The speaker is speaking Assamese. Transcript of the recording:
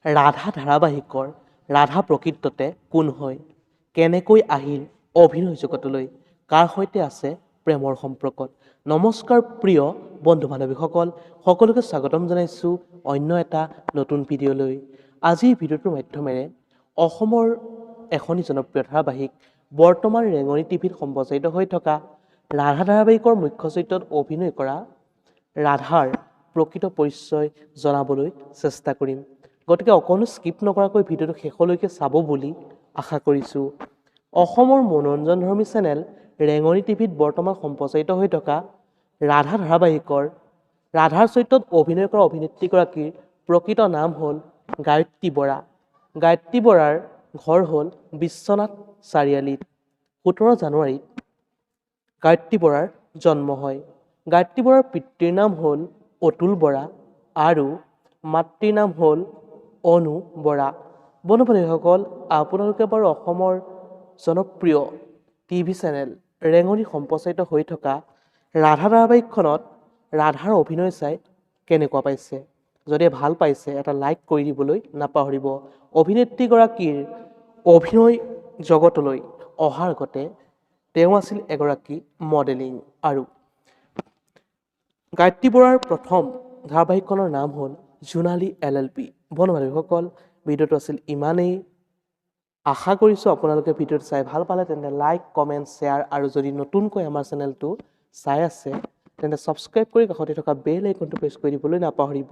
ৰাধা ধাৰাবাহিকৰ ৰাধা প্ৰকৃততে কোন হয়? কেনেকৈ আহিল অভিনয় জগতলৈ? কাৰ সৈতে আছে প্ৰেমৰ সম্পৰ্কত? নমস্কাৰ প্ৰিয় বন্ধু বান্ধৱীসকল, সকলোকে স্বাগতম জনাইছোঁ অন্য এটা নতুন ভিডিঅ'লৈ। আজিৰ ভিডিঅ'টোৰ মাধ্যমেৰে অসমৰ এখনি জনপ্ৰিয় ধাৰাবাহিক বৰ্তমান ৰেঙনি টিভিত সম্প্ৰচাৰিত হৈ থকা ৰাধা ধাৰাবাহিকৰ মুখ্য চৰিত্ৰত অভিনয় কৰা ৰাধাৰ প্ৰকৃত পৰিচয় জনাবলৈ চেষ্টা কৰিম। গতিকে অকণো স্কিপ নকৰাকৈ ভিডিঅ'টো শেষলৈকে চাব বুলি আশা কৰিছোঁ। অসমৰ মনোৰঞ্জনধৰ্মী চেনেল ৰেঙনি টিভিত বৰ্তমান সম্প্ৰচাৰিত হৈ থকা ৰাধা ধাৰাবাহিকৰ ৰাধাৰ চৰিত্ৰত অভিনয় কৰা অভিনেত্ৰীগৰাকীৰ প্ৰকৃত নাম হ'ল গায়ত্ৰী বৰা। গায়ত্ৰী বৰাৰ ঘৰ হ'ল বিশ্বনাথ চাৰিআলিত। 17 জানুৱাৰীত গায়ত্ৰী বৰাৰ জন্ম হয়। গায়ত্ৰী বৰাৰ পিতৃৰ নাম হ'ল অতুল বৰা আৰু মাতৃৰ নাম হ'ল অনু বৰা। বন্ধু বান্ধৱীসকল, আপোনালোকে বাৰু অসমৰ জনপ্ৰিয় টিভি চেনেল ৰেঙনি সম্প্ৰচাৰিত হৈ থকা ৰাধা ধাৰাবাহিকখনত ৰাধাৰ অভিনয় চাই কেনেকুৱা পাইছে? যদি ভাল পাইছে এটা লাইক কৰি দিবলৈ নাপাহৰিব। অভিনেত্ৰীগৰাকীৰ অভিনয় জগতলৈ অহাৰ আগতে তেওঁ আছিল এগৰাকী মডেলিং আৰু গায়ত্ৰী বৰাৰ প্ৰথম ধাৰাবাহিকখনৰ নাম হ'ল জোনালী LLP। বন্ধু বান্ধৱীসকল, ভিডিঅ'টো আছিল ইমানেই। আশা কৰিছোঁ আপোনালোকে ভিডিঅ'টো চাই ভাল পালে তেন্তে লাইক, কমেণ্ট, শ্বেয়াৰ আৰু যদি নতুনকৈ আমাৰ চেনেলটো চাই আছে তেন্তে ছাবস্ক্ৰাইব কৰি কাষতে থকা বেল আইকনটো প্ৰেছ কৰি দিবলৈ নাপাহৰিব।